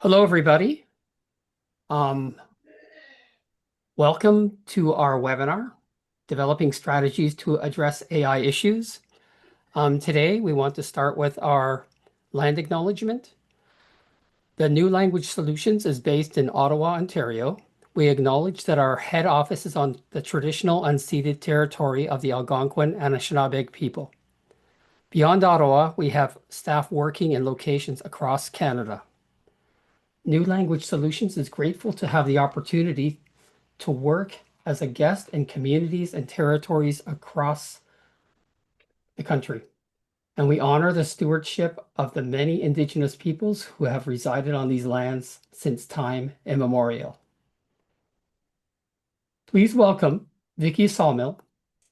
Hello, everybody. Um, Welcome to our webinar, Developing Strategies to Address AI Issues. Today, we want to start with our land acknowledgement. The New Language Solutions is based in Ottawa, Ontario. We acknowledge that our head office is on the traditional unceded territory of the Algonquin and Anishinaabe people. Beyond Ottawa, we have staff working in locations across Canada. New Language Solutions is grateful to have the opportunity to work as a guest in communities and territories across the country. And we honor the stewardship of the many Indigenous peoples who have resided on these lands since time immemorial. Please welcome Vicky Saumell,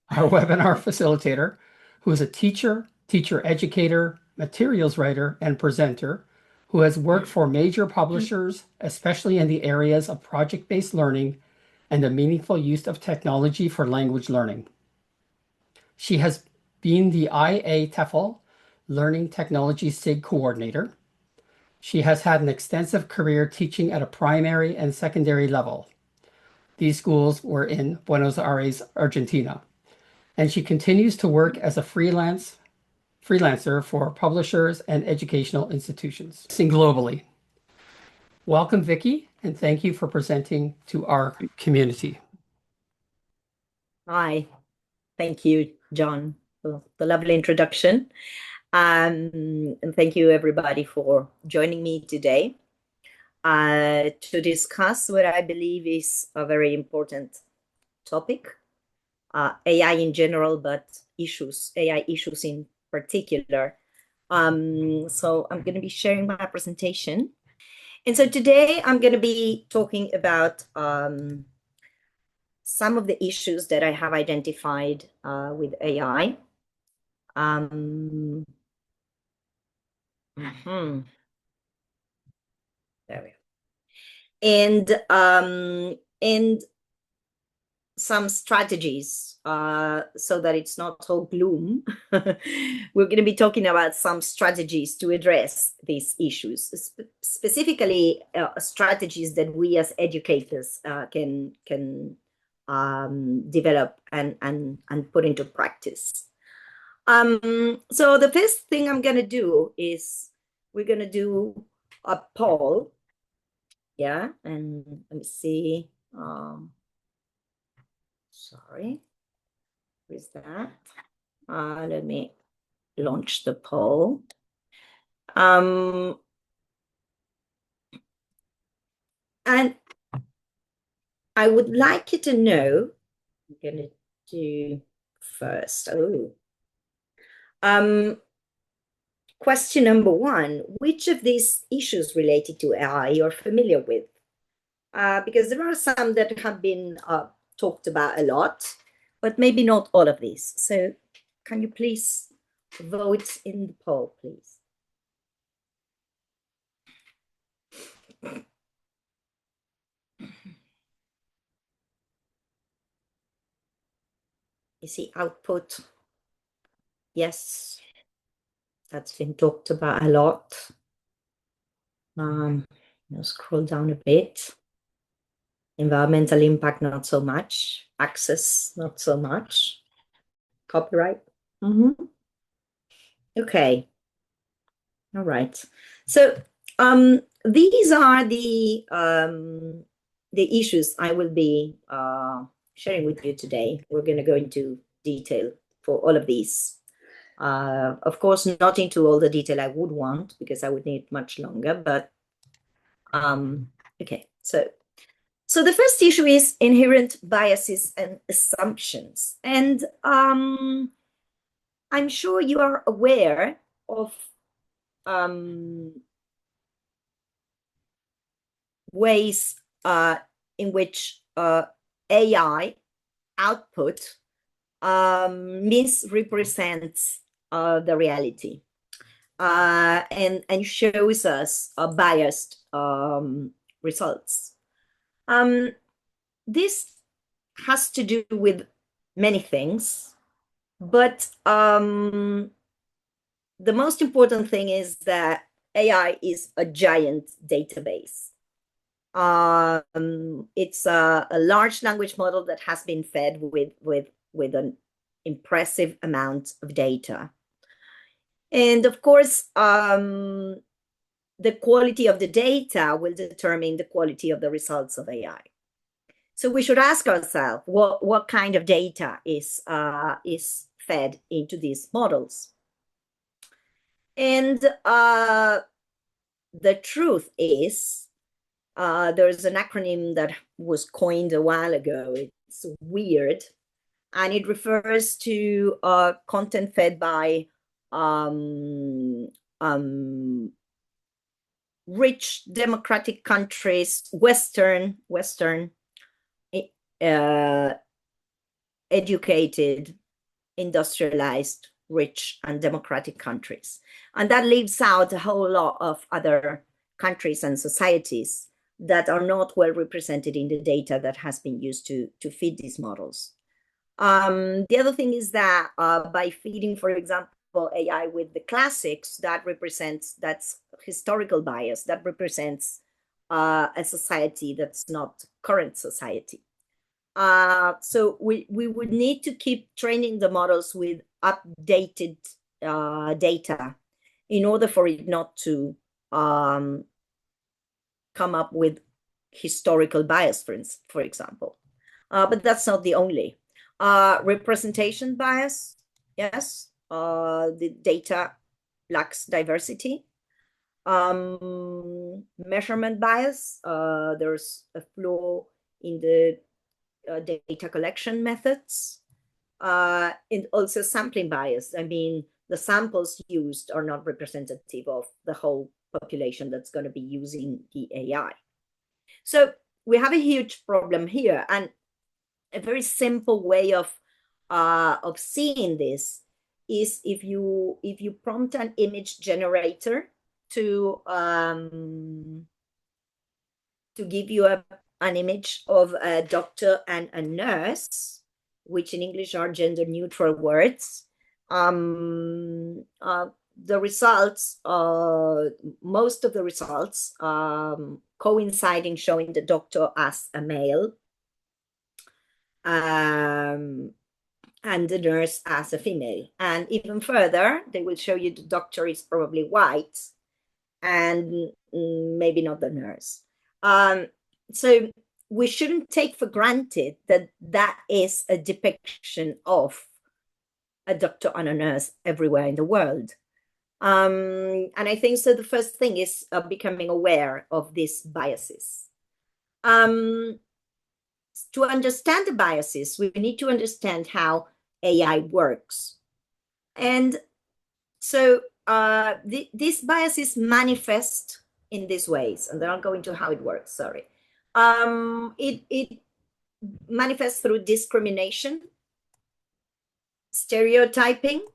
our webinar facilitator, who is a teacher, teacher educator, materials writer, and presenter who has worked for major publishers, especially in the areas of project-based learning and the meaningful use of technology for language learning. She has been the IA TEFL Learning Technology SIG coordinator. She has had an extensive career teaching at a primary and secondary level. These schools were in Buenos Aires, Argentina. And she continues to work as a freelancer for publishers and educational institutions globally. Welcome, Vicky, and thank you for presenting to our community. Hi, thank you, John, for the lovely introduction. And thank you, everybody, for joining me today to discuss what I believe is a very important topic, AI in general, but AI issues in particular. So I'm going to be sharing my presentation. And so today I'm going to be talking about some of the issues that I have identified with AI. There we go. And some strategies so that it's not all gloom. We're going to be talking about some strategies to address these issues, specifically strategies that we as educators can develop and put into practice. So the first thing I'm going to do is we're going to do a poll. Yeah, and let me see. Sorry, where's that? Let me launch the poll. And I would like you to know, I'm going to do first. Question number one, which of these issues related to AI you're familiar with? Because there are some that have been talked about a lot, but maybe not all of these. So can you please vote in the poll, please? You see output? Yes, that's been talked about a lot. I'll scroll down a bit. Environmental impact, not so much. Access, not so much. Copyright. Okay. All right. So these are the issues I will be sharing with you today. We're going to go into detail for all of these. Of course, not into all the detail I would want because I would need much longer, but okay. So the first issue is inherent biases and assumptions. And I'm sure you are aware of ways in which AI output misrepresents the reality and shows us biased results. This has to do with many things, but the most important thing is that AI is a giant database. It's a large language model that has been fed with an impressive amount of data. And of course, the quality of the data will determine the quality of the results of AI. So we should ask ourselves what kind of data is fed into these models. And the truth is, there's an acronym that was coined a while ago. It's weird, and it refers to content fed by rich democratic countries, Western educated, industrialized, rich, and democratic countries. And that leaves out a whole lot of other countries and societies that are not well represented in the data that has been used to feed these models. The other thing is that by feeding, for example, AI with the classics, that's historical bias, that represents a society that's not current society. So we would need to keep training the models with updated data in order for it not to come up with historical bias, for example. But that's not the only. Representation bias, yes, the data lacks diversity. Measurement bias, there's a flaw in the data collection methods, and also sampling bias. I mean, the samples used are not representative of the whole population that's going to be using the AI. So we have a huge problem here, and a very simple way of seeing this is if you prompt an image generator to give you an image of a doctor and a nurse, which in English are gender neutral words. The results, most of the results coinciding, showing the doctor as a male, and the nurse as a female. And even further, they will show you the doctor is probably white and maybe not the nurse. So we shouldn't take for granted that that is a depiction of a doctor and a nurse everywhere in the world. And I think so the first thing is becoming aware of these biases. To understand the biases, we need to understand how AI works. And so these biases manifest in these ways, and then I'll go into how it works, sorry. It manifests through discrimination, stereotyping,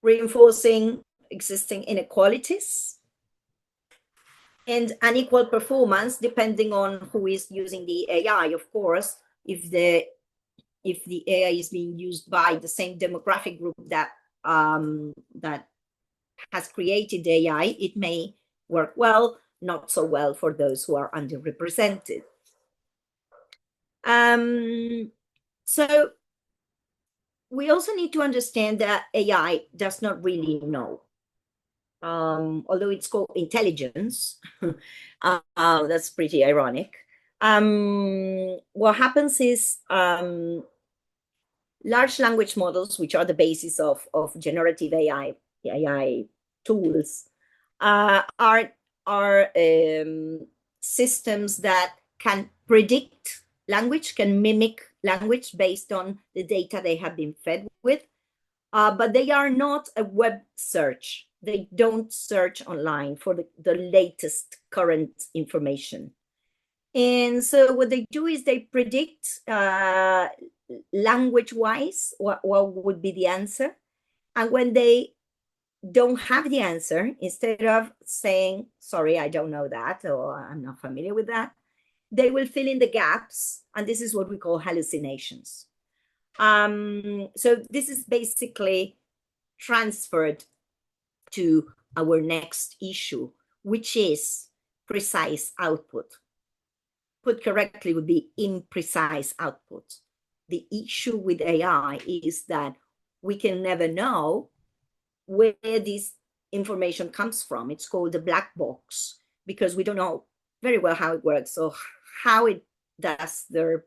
reinforcing existing inequalities, and unequal performance depending on who is using the AI. Of course, if the AI is being used by the same demographic group that has created AI, it may work well, not so well for those who are underrepresented. So we also need to understand that AI does not really know. Although it's called intelligence, that's pretty ironic. What happens is large language models, which are the basis of generative AI tools, are systems that can predict language, can mimic language based on the data they have been fed with, but they are not a web search. They don't search online for the latest current information. And so what they do is they predict language-wise what would be the answer. And when they don't have the answer, instead of saying, sorry, I don't know that, or I'm not familiar with that, they will fill in the gaps. And this is what we call hallucinations. So this is basically transferred to our next issue, which is precise output. Put correctly would be imprecise output. The issue with AI is that we can never know where this information comes from. It's called a black box because we don't know very well how it works or how it does their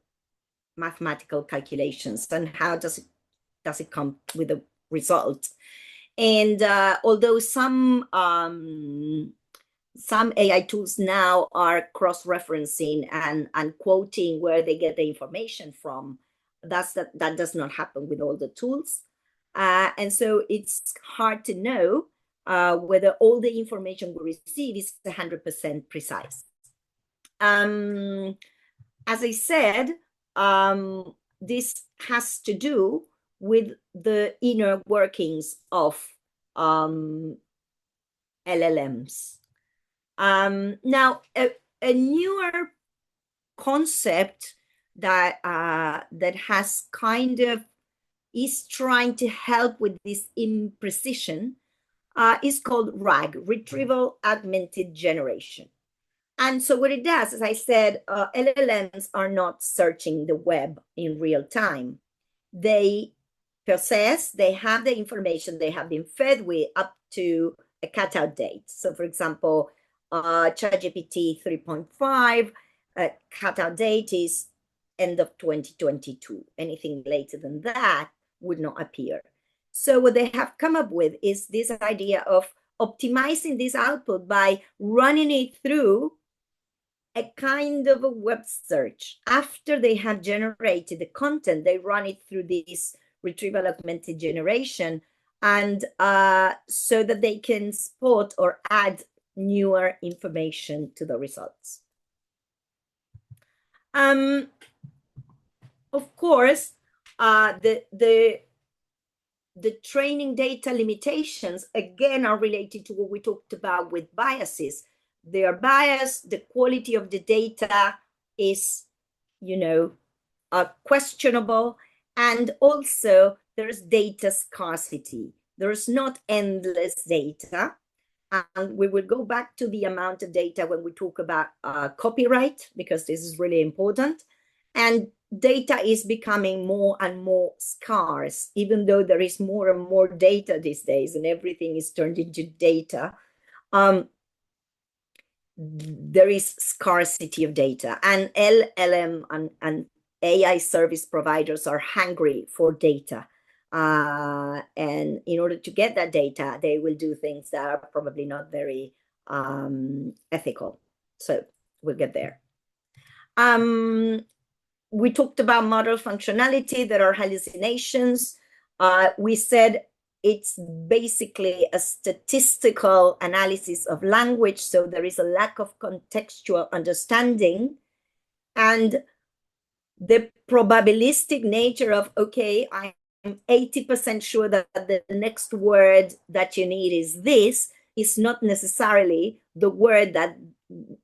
mathematical calculations and how does it come with a result. And although some AI tools now are cross-referencing and quoting where they get the information from, that does not happen with all the tools. And so it's hard to know whether all the information we receive is 100% precise. As I said, this has to do with the inner workings of LLMs. Now, a newer concept that has kind of is trying to help with this imprecision is called RAG, Retrieval Augmented Generation. And so what it does, as I said, LLMs are not searching the web in real time. They process, they have the information they have been fed with up to a cutout date. So for example, ChatGPT 3.5 cutout date is end of 2022. Anything later than that would not appear. So what they have come up with is this idea of optimizing this output by running it through a kind of a web search. After they have generated the content, they run it through this retrieval augmented generation, and so that they can spot or add newer information to the results. Of course, the training data limitations, again, are related to what we talked about with biases. They are biased, the quality of the data is, questionable, and also there's data scarcity. There's not endless data. And we will go back to the amount of data when we talk about copyright, because this is really important. And data is becoming more and more scarce, even though there is more and more data these days and everything is turned into data. There is scarcity of data, and LLM and AI service providers are hungry for data. And in order to get that data, they will do things that are probably not very ethical. So we'll get there. We talked about model functionality. There are hallucinations. We said it's basically a statistical analysis of language. So there is a lack of contextual understanding. And the probabilistic nature of, okay, I'm 80% sure that the next word that you need is this, is not necessarily the word that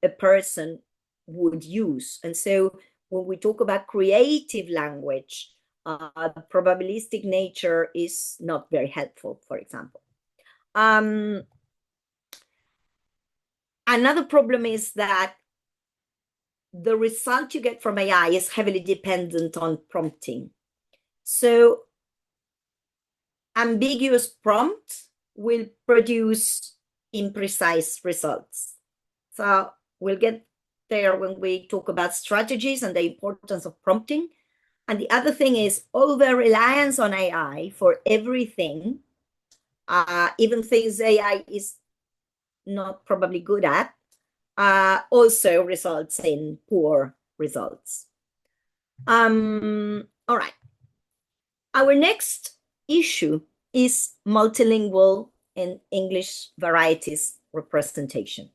a person would use. And so when we talk about creative language, the probabilistic nature is not very helpful, for example. Another problem is that the result you get from AI is heavily dependent on prompting. So ambiguous prompt will produce imprecise results. So we'll get there when we talk about strategies and the importance of prompting. And the other thing is over-reliance on AI for everything, even things AI is not probably good at, also results in poor results. All right. Our next issue is multilingual and English varieties representation.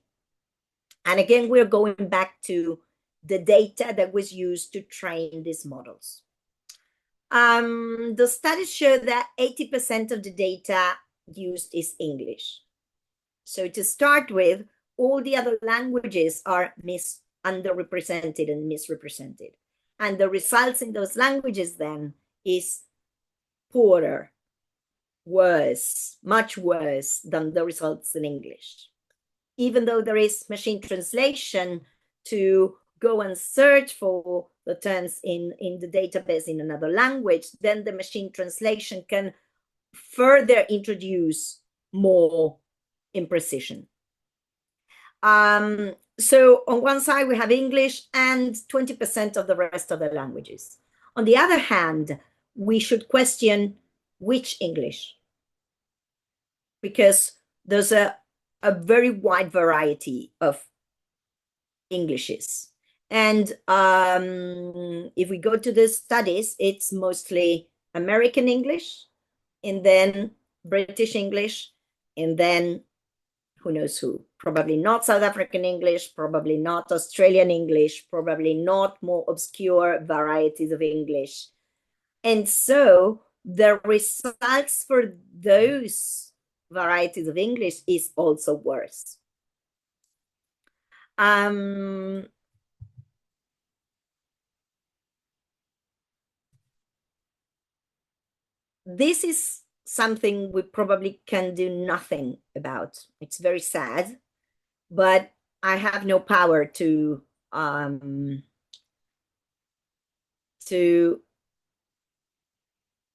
And again, we're going back to the data that was used to train these models. The studies show that 80% of the data used is English. So to start with, all the other languages are underrepresented and misrepresented. And the results in those languages then is poorer. worse, much worse than the results in English. Even though there is machine translation to go and search for the terms in the database in another language, then the machine translation can further introduce more imprecision. So on one side, we have English and 20% of the rest of the languages. On the other hand, we should question which English, because there's a very wide variety of Englishes. And if we go to the studies, it's mostly American English, and then British English, and then who knows who, probably not South African English, probably not Australian English, probably not more obscure varieties of English. And so the results for those varieties of English is also worse. This is something we probably can do nothing about. It's very sad, but I have no power to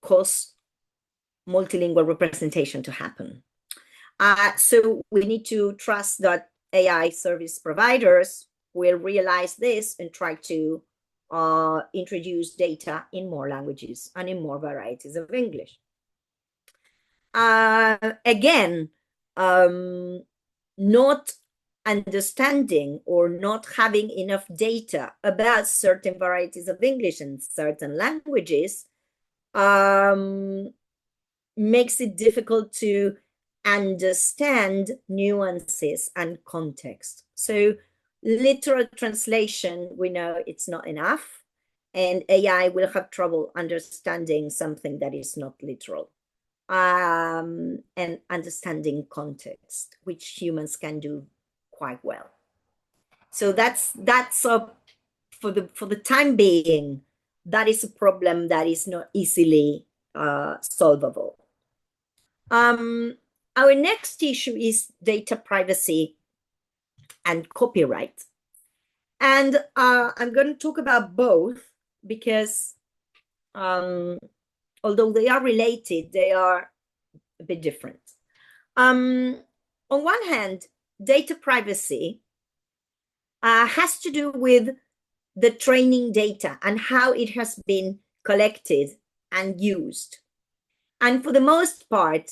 cause multilingual representation to happen. So we need to trust that AI service providers will realize this and try to introduce data in more languages and in more varieties of English. Again, not understanding or not having enough data about certain varieties of English and certain languages makes it difficult to understand nuances and context. So literal translation, we know it's not enough, and AI will have trouble understanding something that is not literal. And understanding context, which humans can do quite well. So that's for the time being, that is a problem that is not easily solvable. Our next issue is data privacy and copyright. And I'm going to talk about both because although they are related, they are a bit different. On one hand, data privacy has to do with the training data and how it has been collected and used. And for the most part,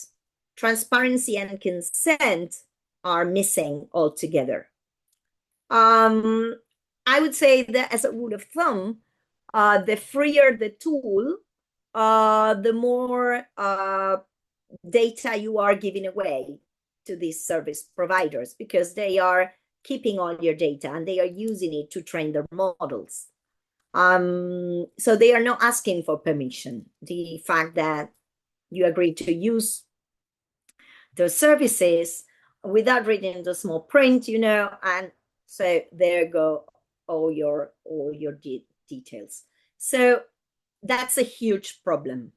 transparency and consent are missing altogether. I would say that as a rule of thumb, the freer the tool, the more data you are giving away to these service providers, because they are keeping all your data and they are using it to train their models. So they are not asking for permission. The fact that you agree to use the services without reading the small print, and so there go all your details. So that's a huge problem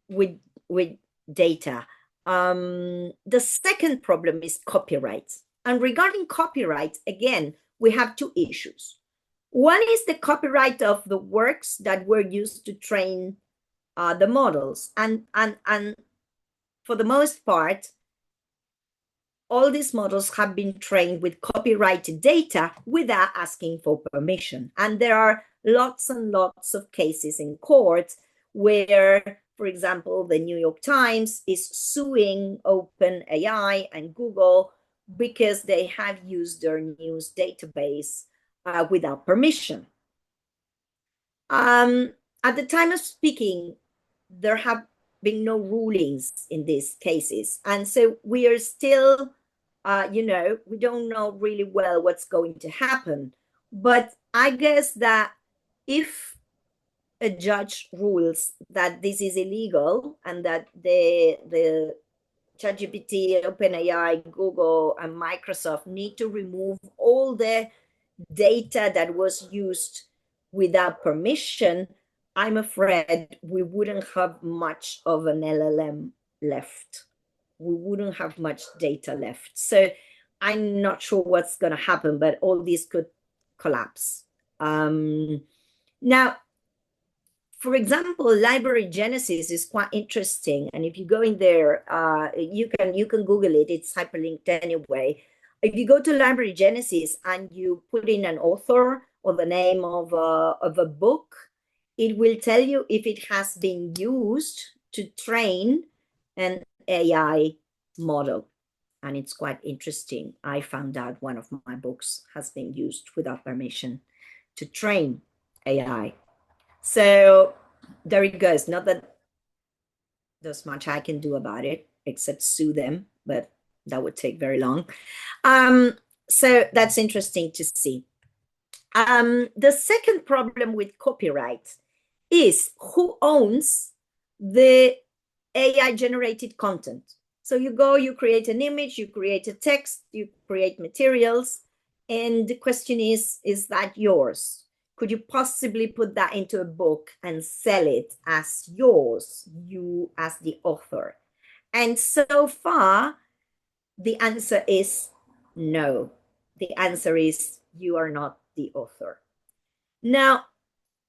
with data. The second problem is copyright. And regarding copyright, again, we have two issues. One is the copyright of the works that were used to train the models. And for the most part, all these models have been trained with copyrighted data without asking for permission. And there are lots and lots of cases in court where, for example, the New York Times is suing OpenAI and Google because they have used their news database without permission. At the time of speaking, there have been no rulings in these cases. And so we are still, we don't know really well what's going to happen. But I guess that if a judge rules that this is illegal and that the ChatGPT, OpenAI, Google, and Microsoft need to remove all the data that was used without permission, I'm afraid we wouldn't have much of an LLM left. We wouldn't have much data left. So I'm not sure what's going to happen, but all these could collapse. Now, for example, library Genesis is quite interesting, and if you go in there, you can Google it. It's hyperlinked anyway. If you go to library Genesis and you put in an author or the name of a book, it will tell you if it has been used to train an AI model, and it's quite interesting. I found out one of my books has been used without permission to train AI. So there it goes. Not that there's much I can do about it except sue them, but that would take very long. So that's interesting to see. The second problem with copyright is who owns the AI generated content. So you go, you create an image, you create a text, you create materials, and the question is that yours? Could you possibly put that into a book and sell it as yours, you as the author? And so far, the answer is no. The answer is you are not the author. Now,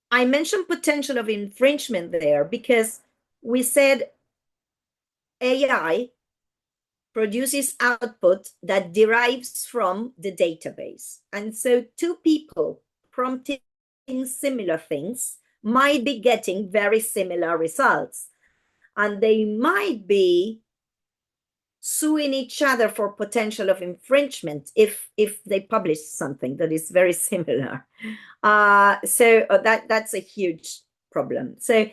I mentioned potential of infringement there because we said AI produces output that derives from the database. And so two people prompting similar things might be getting very similar results. And they might be suing each other for potential of infringement if they publish something that is very similar. That's a huge problem. So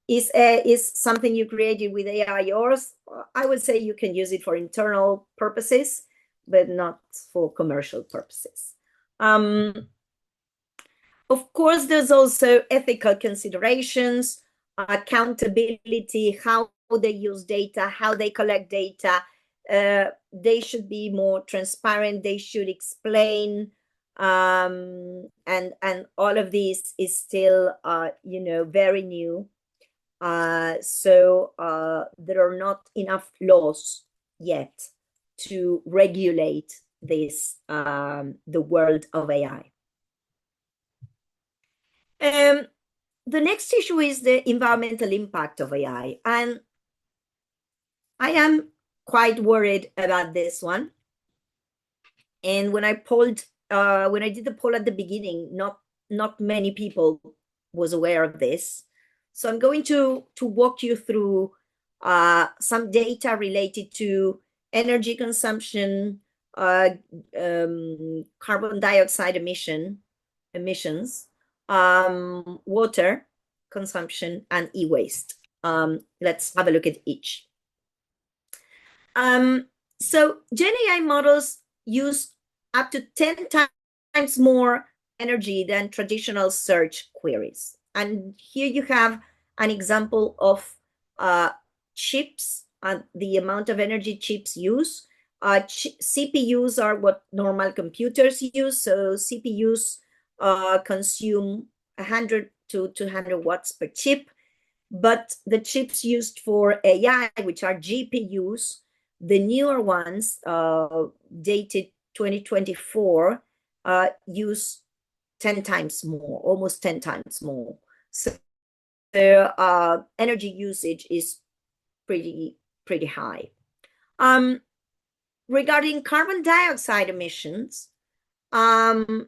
is something you created with AI yours? I would say you can use it for internal purposes, but not for commercial purposes. Of course, there's also ethical considerations, accountability, how they use data, how they collect data. They should be more transparent. They should explain, and all of this is still, very new. So there are not enough laws yet to regulate this, the world of AI. The next issue is the environmental impact of AI. And I am quite worried about this one. And when I did the poll at the beginning, not many people was aware of this. So I'm going to walk you through some data related to energy consumption, carbon dioxide emissions, water consumption, and e-waste. Let's have a look at each. So Gen AI models use up to 10 times more energy than traditional search queries. And here you have an example of chips and the amount of energy chips use. CPUs are what normal computers use. So CPUs consume 100 to 200 watts per chip. But the chips used for AI, which are GPUs, the newer ones, dated 2024, use 10 times more, almost 10 times more. So the energy usage is pretty high. Regarding carbon dioxide emissions, they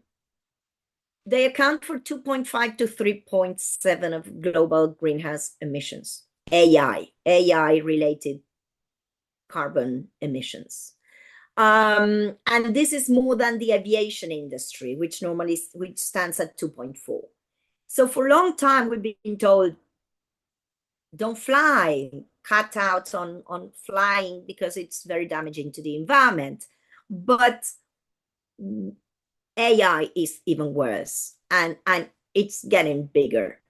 account for 2.5 to 3.7 of global greenhouse emissions, AI-related carbon emissions. And this is more than the aviation industry, which stands at 2.4. So for a long time, we've been told, don't fly, cut out on flying because it's very damaging to the environment. But AI is even worse, and it's getting bigger.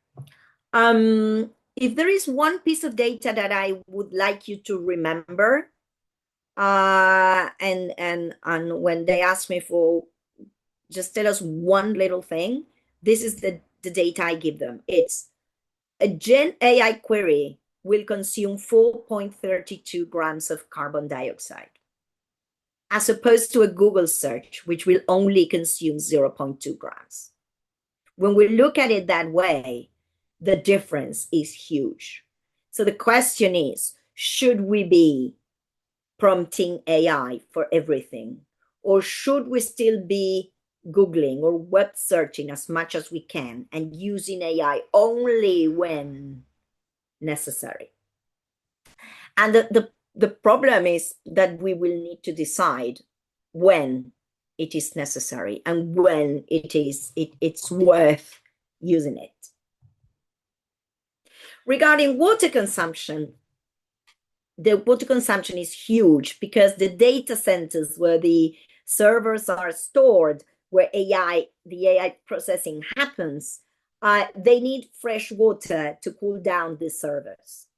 If there is one piece of data that I would like you to remember, and when they ask me for, just tell us one little thing, this is the data I give them. It's a Gen AI query will consume 4.32 grams of carbon dioxide, as opposed to a Google search, which will only consume 0.2 grams. When we look at it that way, the difference is huge. So the question is, should we be prompting AI for everything? Or should we still be Googling or web searching as much as we can and using AI only when necessary? And the problem is that we will need to decide when it is necessary and when it's worth using it. Regarding water consumption, the water consumption is huge because the data centers where the servers are stored, where the AI processing happens, they need fresh water to cool down the servers,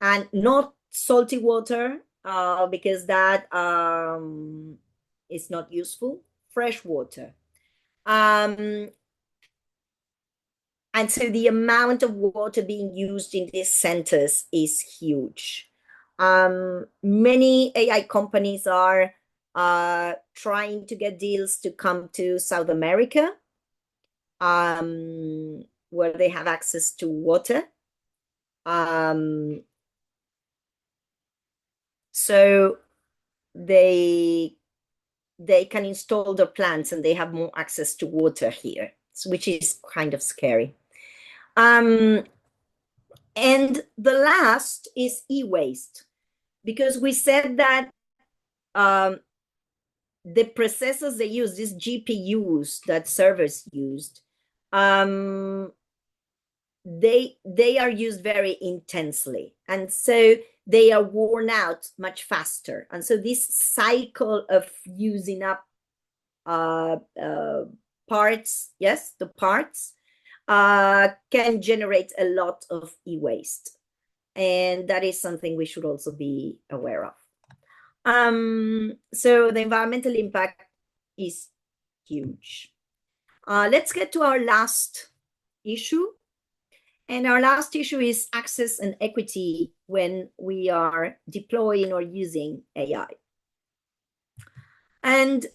and not salty water because that is not useful. Fresh water. And so the amount of water being used in these centers is huge. Many AI companies are trying to get deals to come to South America, where they have access to water. So they can install their plants and they have more access to water here, which is kind of scary. And the last is e-waste, because we said that the processors they use, these GPUs that servers used, they are used very intensely, and so they are worn out much faster. And so this cycle of using up parts, yes, the parts, can generate a lot of e-waste. And that is something we should also be aware of. So the environmental impact is huge. Let's get to our last issue. And our last issue is access and equity when we are deploying or using AI. And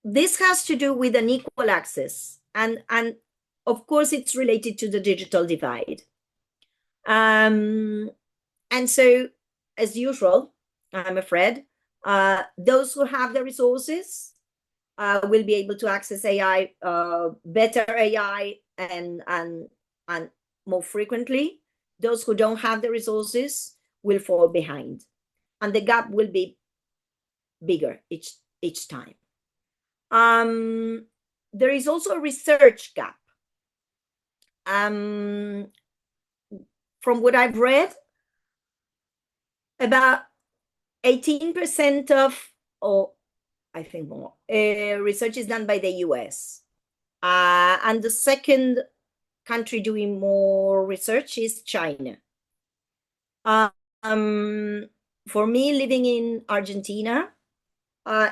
this has to do with unequal access. And of course, it's related to the digital divide. And so, as usual, I'm afraid, those who have the resources will be able to access AI, better AI, and more frequently. Those who don't have the resources will fall behind, and the gap will be bigger each time. There is also a research gap. From what I've read, about 18% of, or I think more, research is done by the US. And the second country doing more research is China. For me, living in Argentina,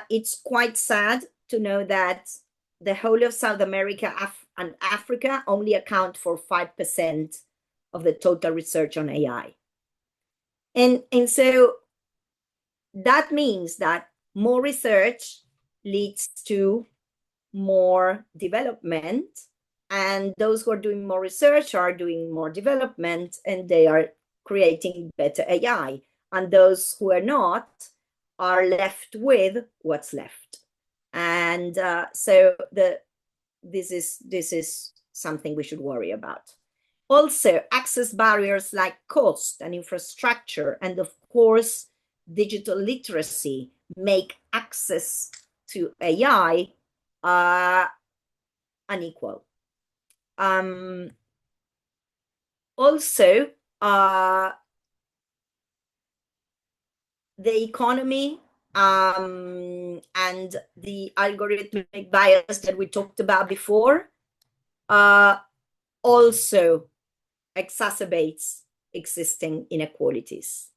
it's quite sad to know that the whole of South America and Africa only account for 5% of the total research on AI. And so that means that more research leads to more development, and those who are doing more research are doing more development, and they are creating better AI. And those who are not are left with what's left. And so this is something we should worry about. Also, access barriers like cost and infrastructure, and of course, digital literacy make access to AI unequal. Also, the economy and the algorithmic bias that we talked about before also exacerbates existing inequalities.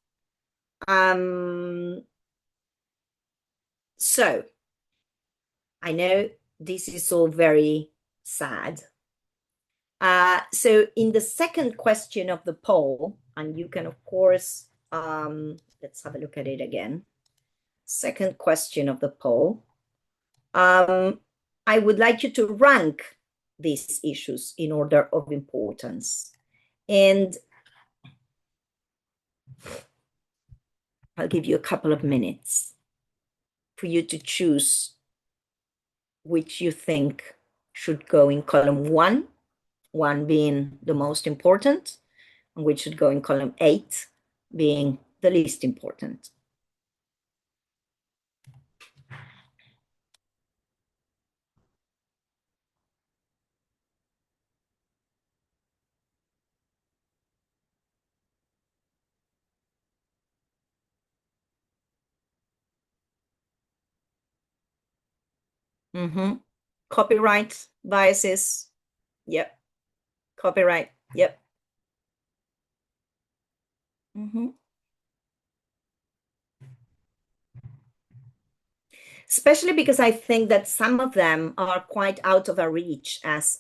So I know this is all very sad, So in the second question of the poll, and you can, of course, let's have a look at it again. Second question of the poll. I would like you to rank these issues in order of importance. And I'll give you a couple of minutes for you to choose which you think should go in column one being the most important, and which should go in column 8 being the least important. Mm-hmm. Copyright biases. Yep. Copyright. Yep. Mm-hmm. Especially because I think that some of them are quite out of our reach as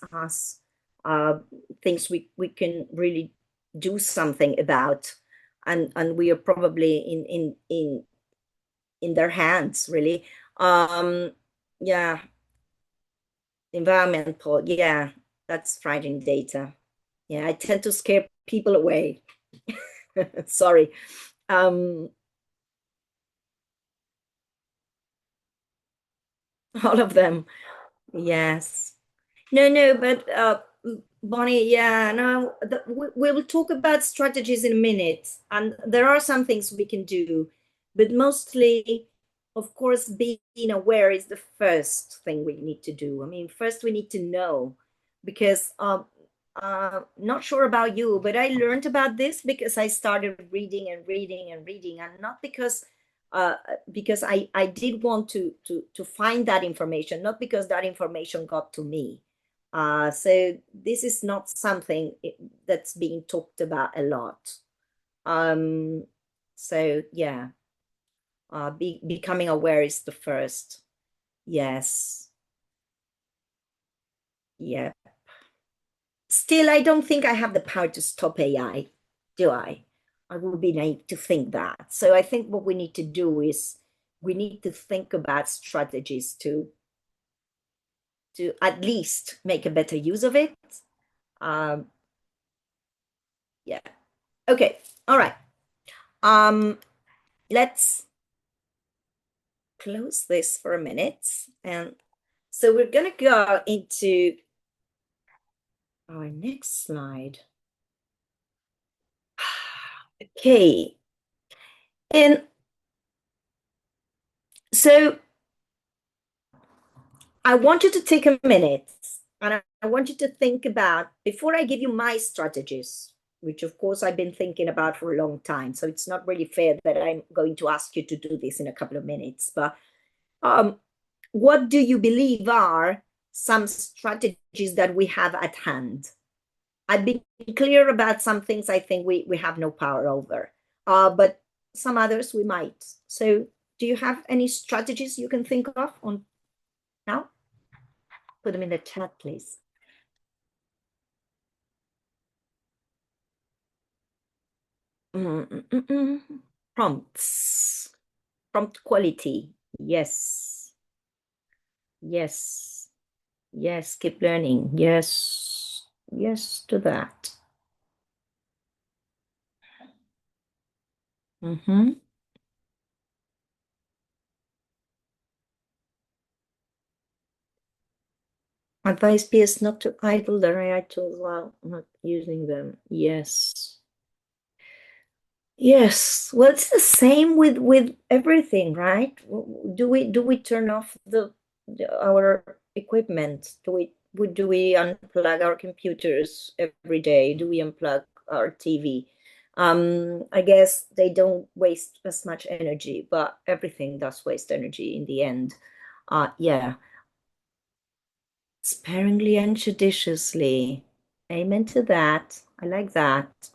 uh, things we can really do something about, and we are probably in their hands, really. Yeah, environmental. Yeah, that's frightening data. Yeah, I tend to scare people away. Sorry. Um, all of them. Yes. No, but Bonnie, yeah, no, we will talk about strategies in a minute, and there are some things we can do, but mostly, of course, being aware is the first thing we need to do. I mean, first we need to know, because not sure about you, but I learned about this because I started reading and reading and reading, and not uh, because I did want to find that information, not because that information got to me. So this is not something that's being talked about a lot. Um, so yeah, becoming aware is the first. Yes, yeah. Still, I don't think I have the power to stop AI, do I? I would be naive to think that. So I think what we need to do is we need to think about strategies to at least make a better use of it. Um, yeah. Okay. All right. Um, let's close this for a minute. And so we're going to go into our next slide. Okay. And so I want you to take a minute and I want you to think about, before I give you my strategies, which of course I've been thinking about for a long time. So it's not really fair that I'm going to ask you to do this in a couple of minutes. But what do you believe are some strategies that we have at hand? I've been clear about some things I think we have no power over, but some others we might. So do you have any strategies you can think of on now? Put them in the chat, please. Prompts, prompt quality. Yes, yes, yes. Keep learning. Yes, yes to that. Mm-hmm. Advise peers not to idle their AI tools while not using them. Yes. Yes. Well, it's the same with everything, right? Do we turn off our equipment? Do we unplug our computers every day? Do we unplug our TV? I guess they don't waste as much energy, but everything does waste energy in the end. Yeah. Sparingly and judiciously. Amen to that. I like that.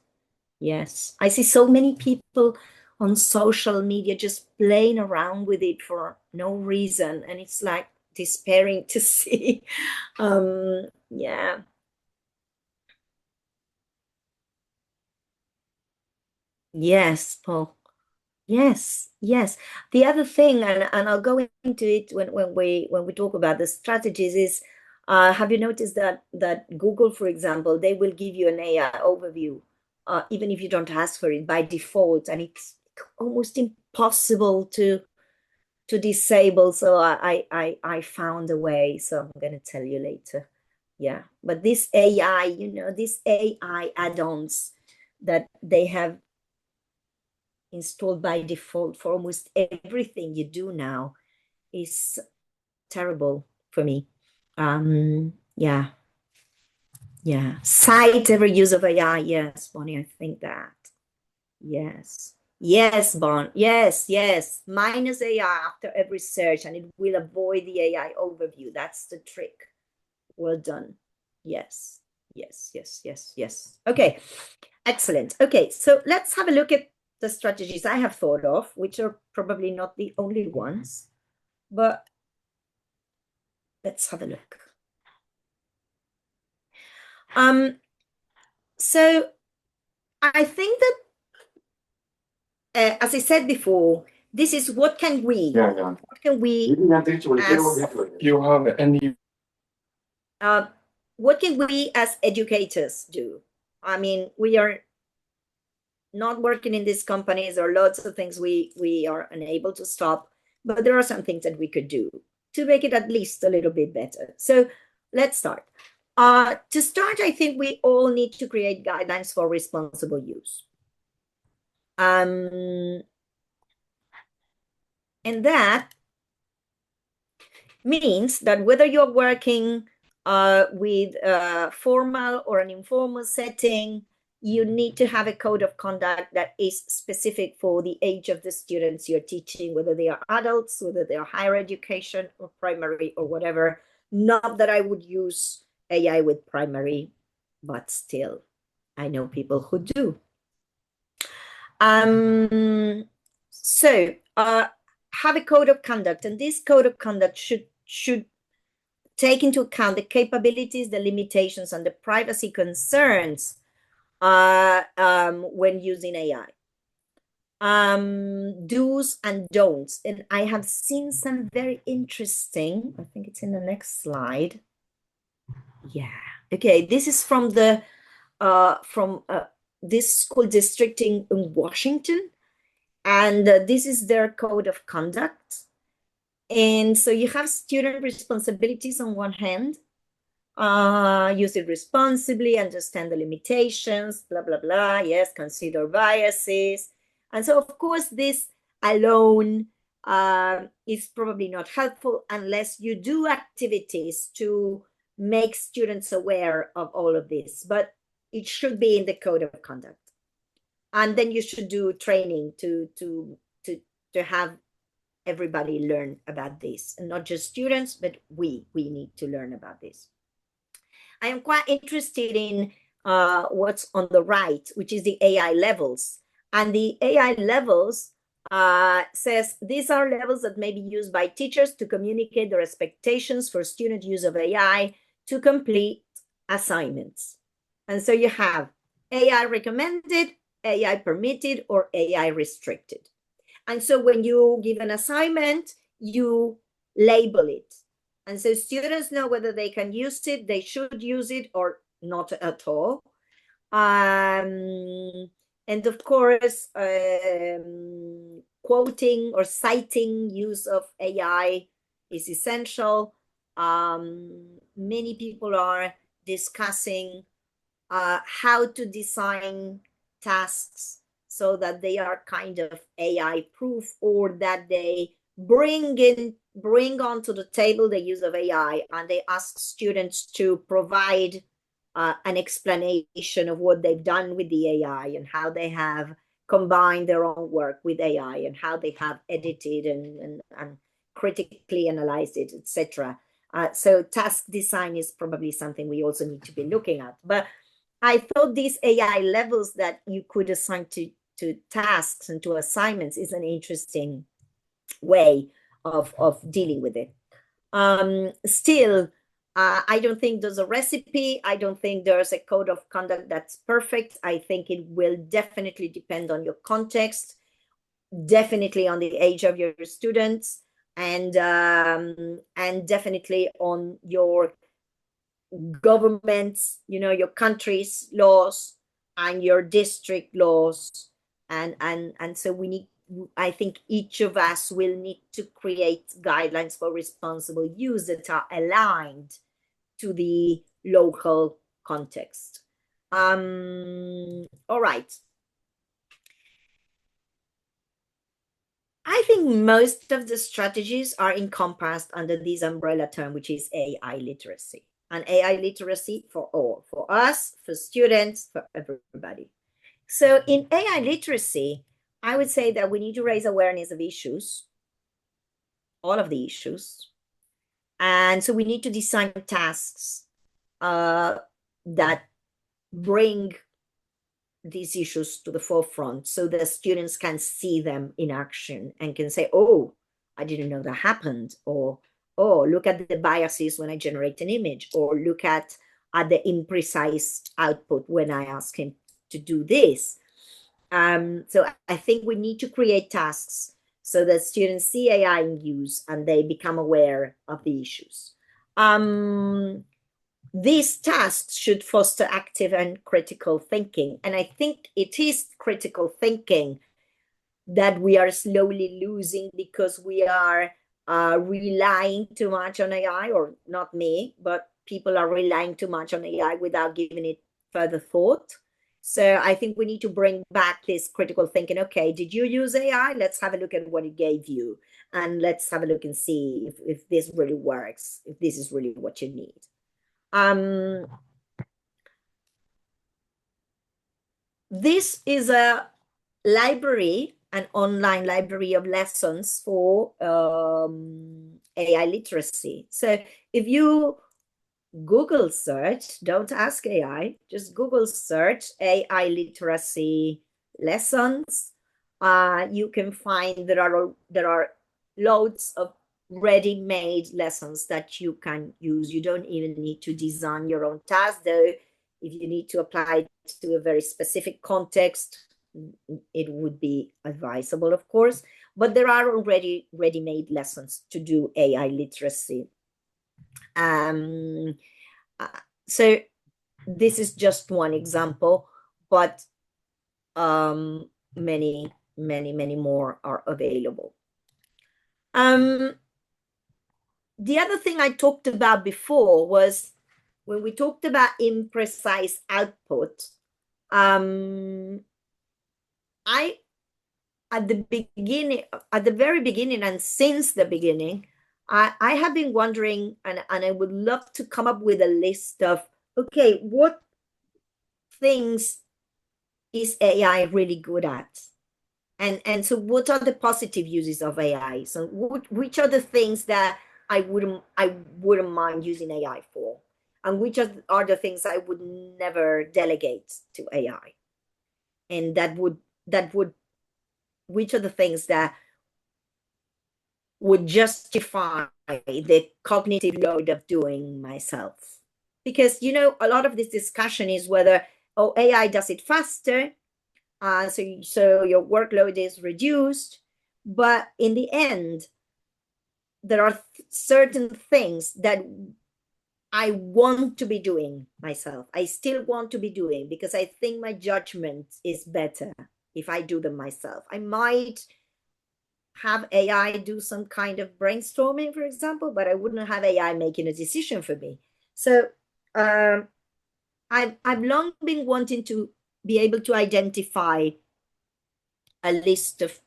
Yes. I see so many people on social media just playing around with it for no reason. And it's like despairing to see. Yeah. Yes, Paul. Yes, yes. The other thing, and I'll go into it when we talk about the strategies, is have you noticed that Google, for example, they will give you an AI overview, even if you don't ask for it by default, and it's almost impossible to disable. So I found a way. So I'm gonna tell you later. Yeah, but this AI, these AI add-ons that they have installed by default for almost everything you do now is terrible for me. Yeah, yeah. Cite every use of AI. Yes, Bonnie, I think that. Yes. Yes, Bon. Yes, yes. Minus AI after every search, and it will avoid the AI overview. That's the trick. Well done. Yes, yes, yes, yes, yes. Okay, excellent. Okay, so let's have a look at the strategies I have thought of, which are probably not the only ones, but let's have a look. So I think that, as I said before, this is what can we, what can we, You have any what can we as educators do? I mean, we are not working in these companies. There are lots of things we are unable to stop, but there are some things that we could do to make it at least a little bit better. So let's start. To start, I think we all need to create guidelines for responsible use. And that means that whether you're working with a formal or an informal setting, you need to have a code of conduct that is specific for the age of the students you're teaching, whether they are adults, whether they are higher education or primary or whatever. Not that I would use AI with primary, but still, I know people who do. So have a code of conduct, and this code of conduct should take into account the capabilities, the limitations, and the privacy concerns when using AI. Do's and don'ts. And I have seen some very interesting, I think it's in the next slide. Yeah. Okay, this is from the this school district in Washington, and this is their code of conduct. And so you have student responsibilities on one hand, use it responsibly, understand the limitations, blah, blah, blah. Yes, consider biases. And so, of course, this alone is probably not helpful unless you do activities to make students aware of all of this. But it should be in the code of conduct. And then you should do training to have everybody learn about this, and not just students, but we need to learn about this. I am quite interested in what's on the right, which is the AI levels. And the AI levels says these are levels that may be used by teachers to communicate their expectations for student use of AI to complete assignments. And so you have AI recommended, AI permitted, or AI restricted. And so when you give an assignment, you label it. And so students know whether they can use it, they should use it, or not at all. And of course, quoting or citing use of AI is essential. Many people are discussing how to design tasks so that they are kind of AI proof, or that they bring onto the table the use of AI, and they ask students to provide an explanation of what they've done with the AI and how they have combined their own work with AI and how they have edited and critically analyzed it, etc. So task design is probably something we also need to be looking at. But I thought these AI levels that you could assign to tasks and to assignments is an interesting way of dealing with it. Still, I don't think there's a recipe. I don't think there's a code of conduct that's perfect. I think it will definitely depend on your context, definitely on the age of your students, and definitely on your government's, your country's laws and your district laws. And so I think each of us will need to create guidelines for responsible use that are aligned to the local context. All right. I think most of the strategies are encompassed under this umbrella term, which is AI literacy. And AI literacy for all, for us, for students, for everybody. So in AI literacy, I would say that we need to raise awareness of issues, all of the issues. And so we need to design tasks that bring these issues to the forefront so the students can see them in action and can say, oh, I didn't know that happened, or oh, look at the biases when I generate an image, or look at the imprecise output when I ask him to do this. So I think we need to create tasks so that students see AI in use and they become aware of the issues. These tasks should foster active and critical thinking. And I think it is critical thinking that we are slowly losing because we are relying too much on AI, or not me, but people are relying too much on AI without giving it further thought. So I think we need to bring back this critical thinking. Okay, did you use AI? Let's have a look at what it gave you. And let's have a look and see if this really works, if this is really what you need. This is a library, an online library of lessons for AI literacy. So if you Google search, don't ask AI, just Google search AI literacy lessons, you can find there are loads of ready-made lessons that you can use. You don't even need to design your own task, though. If you need to apply it to a very specific context, it would be advisable, of course. But there are already ready-made lessons to do AI literacy. So this is just one example, but many more are available. The other thing I talked about before was when we talked about imprecise output. I at the very beginning, and since the beginning, I have been wondering, and I would love to come up with a list of, okay, what things is AI really good at? And so what are the positive uses of AI? So which are the things that I wouldn't mind using AI for? And which are the things I would never delegate to AI? And which are the things that would justify the cognitive load of doing myself? Because, a lot of this discussion is whether, oh, AI does it faster, so your workload is reduced. But in the end, there are certain things that I want to be doing myself. I still want to be doing, because I think my judgment is better if I do them myself. I might have AI do some kind of brainstorming, for example, but I wouldn't have AI making a decision for me. So I've long been wanting to be able to identify a list of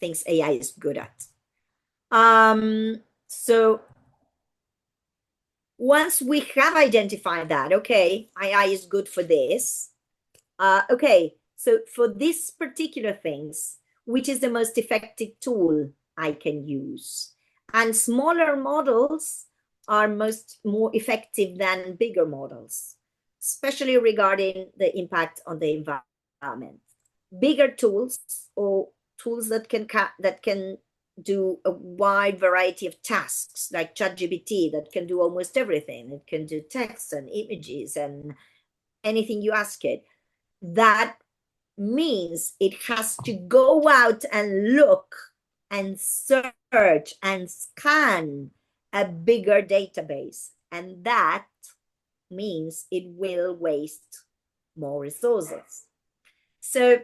things AI is good at. So once we have identified that, okay, AI is good for this. Okay, so for these particular things, which is the most effective tool I can use? And smaller models are more effective than bigger models, especially regarding the impact on the environment. Bigger tools, or tools that can do a wide variety of tasks, like ChatGPT that can do almost everything. It can do text and images and anything you ask it. That means it has to go out and look and search and scan a bigger database. And that means it will waste more resources. So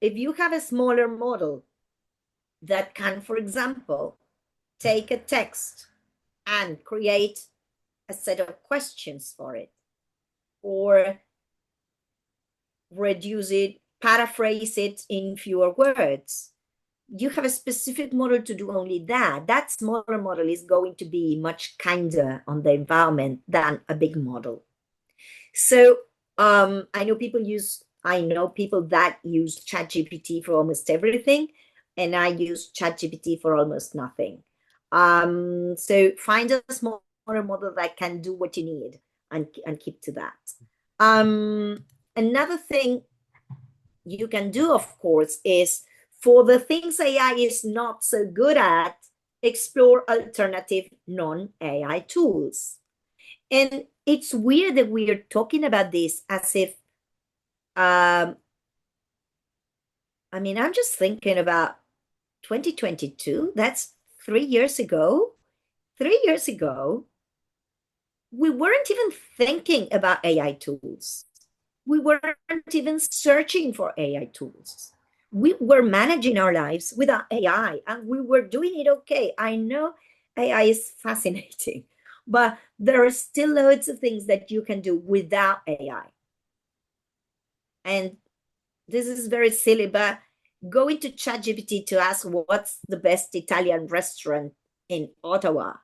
if you have a smaller model that can, for example, take a text and create a set of questions for it, or reduce it, paraphrase it in fewer words, you have a specific model to do only that. That smaller model is going to be much kinder on the environment than a big model. So I know people that use ChatGPT for almost everything, and I use ChatGPT for almost nothing. So find a smaller model that can do what you need and keep to that. Another thing you can do, of course, is for the things AI is not so good at, explore alternative non-AI tools. And it's weird that we are talking about this as if, I'm just thinking about 2022. That's 3 years ago. 3 years ago, we weren't even thinking about AI tools. We weren't even searching for AI tools. We were managing our lives without AI, and we were doing it okay. I know AI is fascinating, but there are still loads of things that you can do without AI. And this is very silly, but going to ChatGPT to ask what's the best Italian restaurant in Ottawa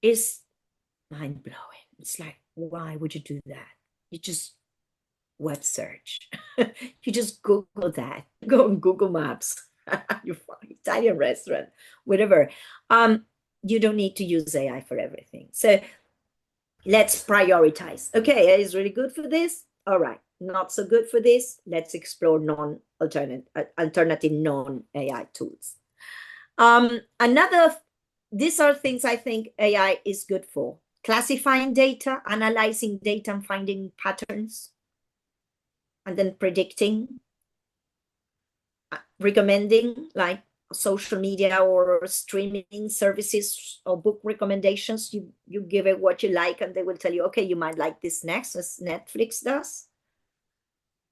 is mind-blowing. It's like, why would you do that? You just web search. You just Google that. Go on Google Maps. You find Italian restaurant, whatever. You don't need to use AI for everything. So let's prioritize. Okay, AI is really good for this. All right, not so good for this. Let's explore alternative non-AI tools. These are things I think AI is good for: classifying data, analyzing data and finding patterns, and then predicting, recommending, like social media or streaming services or book recommendations. You give it what you like and they will tell you, okay, you might like this next, as Netflix does.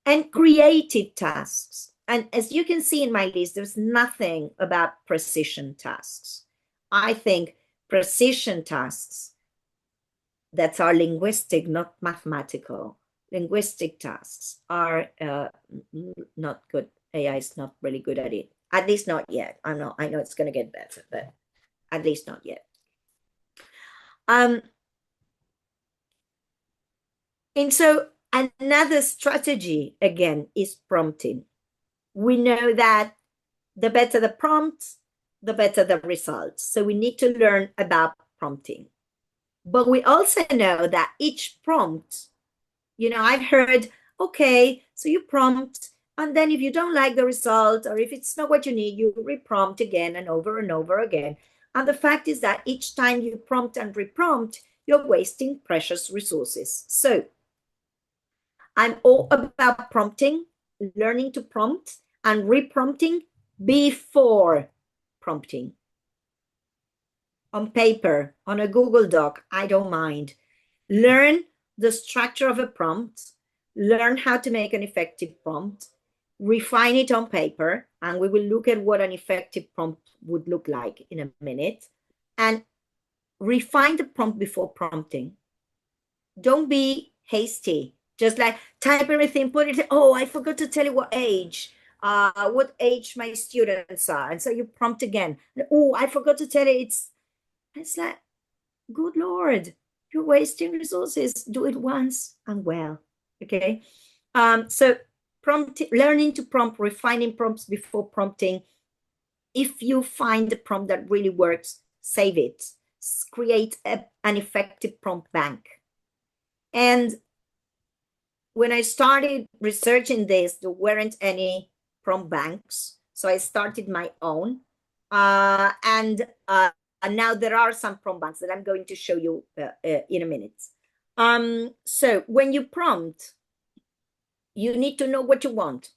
And creative tasks. And as you can see in my list, there's nothing about precision tasks. I think precision tasks that are linguistic, not mathematical, linguistic tasks are not good. AI is not really good at it. At least not yet. I know it's going to get better, but at least not yet. And so another strategy, again, is prompting. We know that the better the prompt, the better the results. So we need to learn about prompting. But we also know that each prompt, I've heard, okay, so you prompt, and then if you don't like the result, or if it's not what you need, you reprompt again and over again. And the fact is that each time you prompt and reprompt, you're wasting precious resources. So I'm all about prompting, learning to prompt, and reprompting before prompting. On paper, on a Google Doc, I don't mind. Learn the structure of a prompt, learn how to make an effective prompt, refine it on paper, and we will look at what an effective prompt would look like in a minute, and refine the prompt before prompting. Don't be hasty. Just like type everything, put it, oh, I forgot to tell you what age my students are. And so you prompt again. Oh, I forgot to tell you it's like, good Lord, you're wasting resources. Do it once and well. Okay. So learning to prompt, refining prompts before prompting. If you find a prompt that really works, save it. Create an effective prompt bank. And when I started researching this, there weren't any prompt banks. So I started my own. And now there are some prompt banks that I'm going to show you in a minute. So when you prompt, you need to know what you want.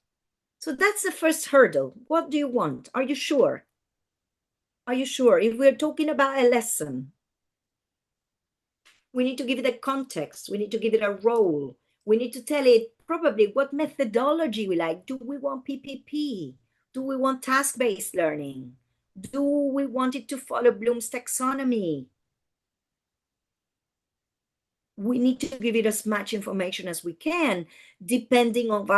So that's the first hurdle. What do you want? Are you sure? Are you sure? If we're talking about a lesson, we need to give it a context. We need to give it a role. We need to tell it probably what methodology we like. Do we want PPP? Do we want task-based learning? Do we want it to follow Bloom's taxonomy? We need to give it as much information as we can, depending on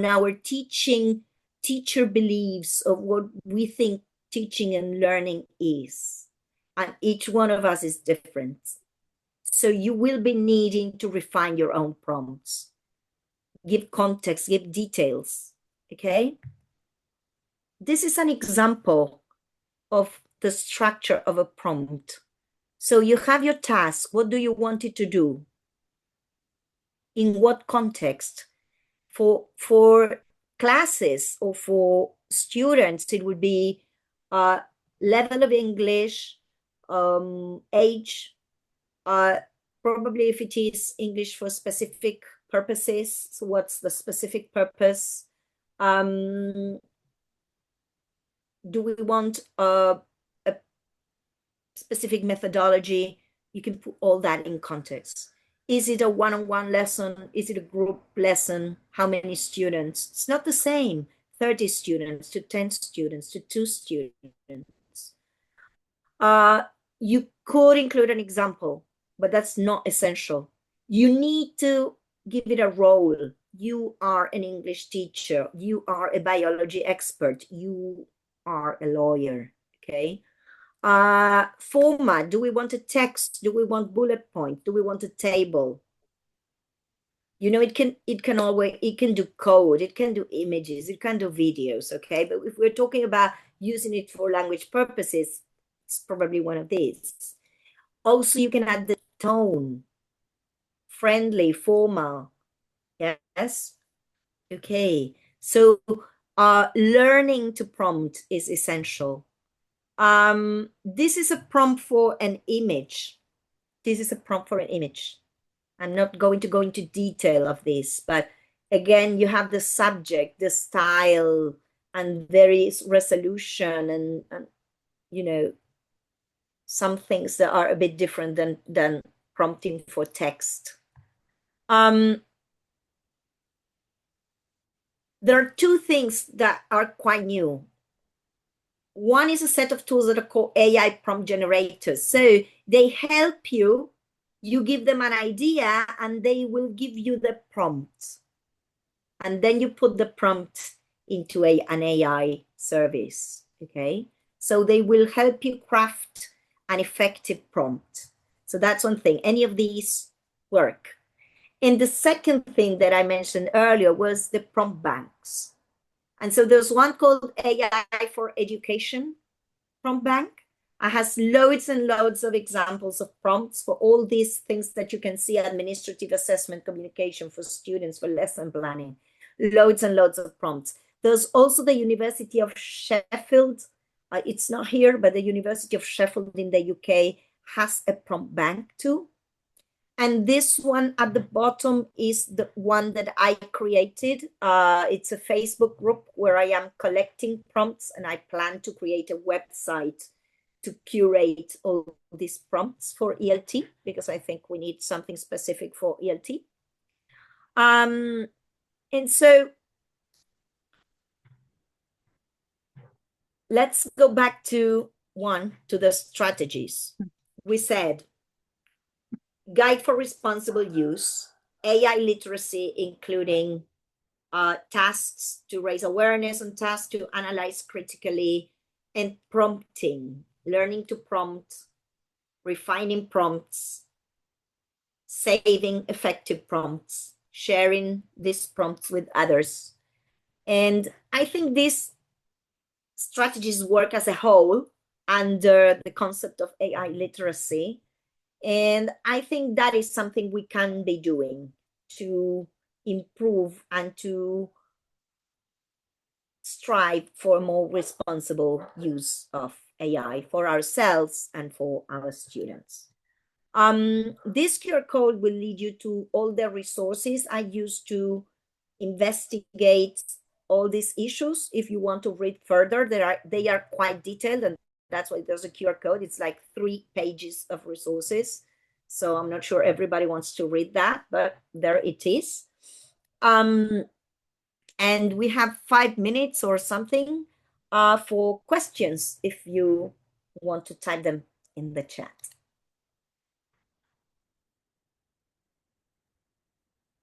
our teacher beliefs of what we think teaching and learning is. And each one of us is different. So you will be needing to refine your own prompts, give context, give details, okay? This is an example of the structure of a prompt. So you have your task. What do you want it to do? In what context? For classes or for students, it would be level of English, age, probably if it is English for specific purposes. So what's the specific purpose? Do we want a specific methodology? You can put all that in context. Is it a one-on-one lesson? Is it a group lesson? How many students? It's not the same. 30 students to 10 students to 2 students. You could include an example, but that's not essential. You need to give it a role. You are an English teacher. You are a biology expert. You are a lawyer, okay? Format, do we want a text? Do we want bullet point? Do we want a table? You know, it can do code, it can do images, it can do videos, okay? But if we're talking about using it for language purposes, it's probably one of these. Also, you can add the tone, friendly, formal, yes? Okay, so learning to prompt is essential. This is a prompt for an image. This is a prompt for an image. I'm not going to go into detail of this, but again, you have the subject, the style, and various resolution, and you know, some things that are a bit different than prompting for text. There are two things that are quite new. One is a set of tools that are called AI prompt generators. So they help you, you give them an idea, and they will give you the prompt. And then you put the prompt into an AI service, okay? So they will help you craft an effective prompt. So that's one thing. Any of these work. And the second thing that I mentioned earlier was the prompt banks. And so there's one called AI for Education prompt bank. It has loads and loads of examples of prompts for all these things that you can see: administrative assessment, communication for students, for lesson planning, loads and loads of prompts. There's also the University of Sheffield. It's not here, but the University of Sheffield in the UK has a prompt bank too. And this one at the bottom is the one that I created. It's a Facebook group where I am collecting prompts, and I plan to create a website to curate all these prompts for ELT, because I think we need something specific for ELT. And so let's go back to the strategies. We said guide for responsible use, AI literacy, including tasks to raise awareness and tasks to analyze critically, and prompting, learning to prompt, refining prompts, saving effective prompts, sharing these prompts with others. And I think these strategies work as a whole under the concept of AI literacy. And I think that is something we can be doing to improve and to strive for a more responsible use of AI for ourselves and for our students. This QR code will lead you to all the resources I use to investigate all these issues. If you want to read further, they are quite detailed, and that's why there's a QR code. It's like 3 pages of resources. So I'm not sure everybody wants to read that, but there it is. And we have 5 minutes or something for questions if you want to type them in the chat.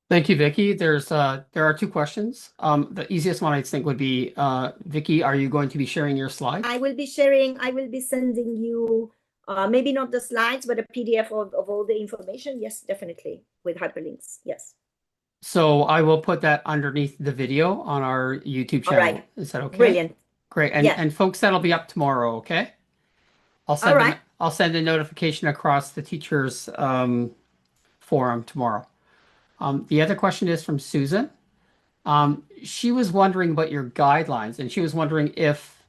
Thank you, Vicky. There are 2 questions. The easiest one I think would be, Vicky, are you going to be sharing your slides? I will be sending you maybe not the slides, but a PDF of all the information. Yes, definitely, with hyperlinks. Yes. So I will put that underneath the video on our YouTube All channel. right. Is that okay? Brilliant. Great. And Yeah. and folks, that'll be up tomorrow, okay? All right. I'll send a notification across the teachers forum tomorrow. The other question is from Susan. She was wondering about your guidelines, and she was wondering if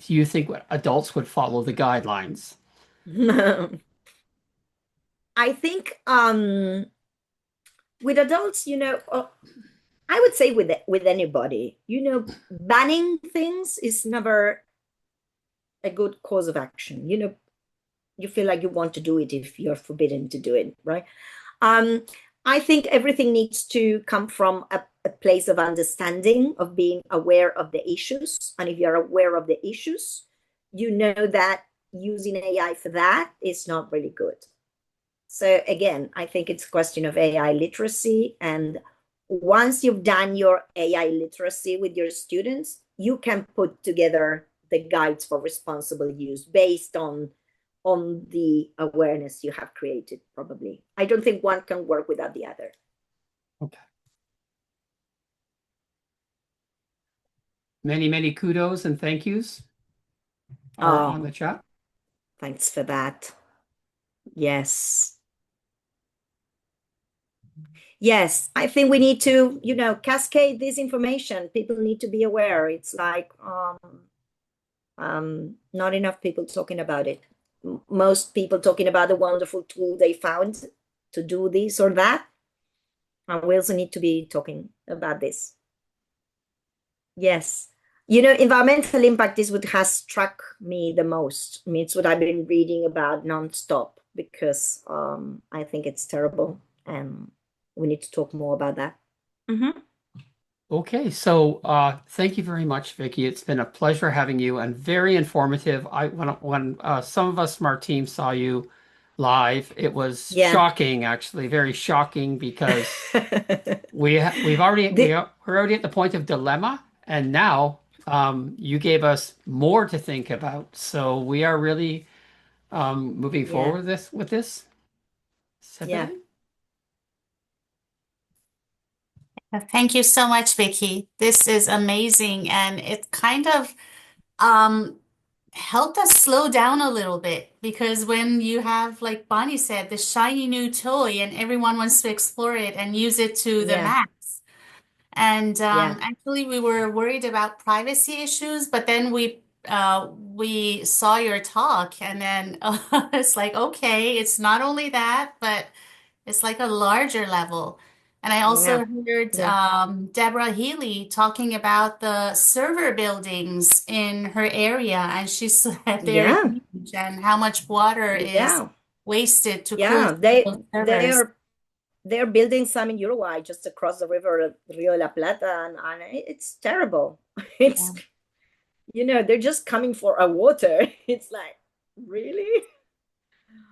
you think adults would follow the guidelines. I think with adults, I would say with anybody, banning things is never a good cause of action. You feel like you want to do it if you're forbidden to do it, right? I think everything needs to come from a place of understanding, of being aware of the issues. And if you're aware of the issues, you know that using AI for that is not really good. So again, I think it's a question of AI literacy. And once you've done your AI literacy with your students, you can put together the guides for responsible use based on the awareness you have created, probably. I don't think one can work without the other. Okay. Many, many kudos and thank yous are on the chat. Thanks for that. Yes. Yes, I think we need to, cascade this information. People need to be aware. It's like not enough people talking about it. Most people talking about the wonderful tool they found to do this or that. And we also need to be talking about this. Yes. Environmental impact is what has struck me the most. I mean, it's what I've been reading about nonstop because I think it's terrible. And we need to talk more about that. Mm-hmm. Okay, so thank you very much, Vicky. It's been a pleasure having you and very informative. When some of us from our team saw you live, it was shocking, actually, very shocking because we're already at the point of dilemma, and now you gave us more to think about. So we are really moving forward with this. Yeah. Thank you so much, Vicky. This is amazing. And it kind of helped us slow down a little bit because when you have, like Bonnie said, the shiny new toy and everyone wants to explore it and use it to the max. And actually, we were worried about privacy issues, but then we saw your talk and then it's like, okay, it's not only that, but it's like a larger level. And I also heard Deborah Healy talking about the server buildings in her area, and she said they're huge and how much water is wasted to cool those servers. They're building some in Uruguay, just across the river, Rio de la Plata, and it's terrible. It's they're just coming for our water. It's like, really?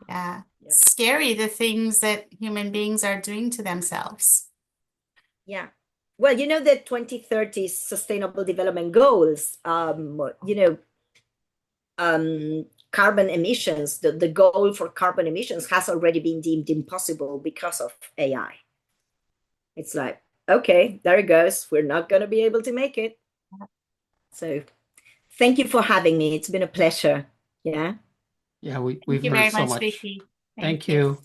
Yeah. Scary, the things that human beings are doing to themselves. Yeah. Well, the 2030 Sustainable Development Goals, carbon emissions, the goal for carbon emissions has already been deemed impossible because of AI. It's like, okay, there it goes. We're not going to be able to make it. So thank you for having me. It's been a pleasure. Yeah. Yeah, we've Thank you learned very so much, much. Vicky. Thank you.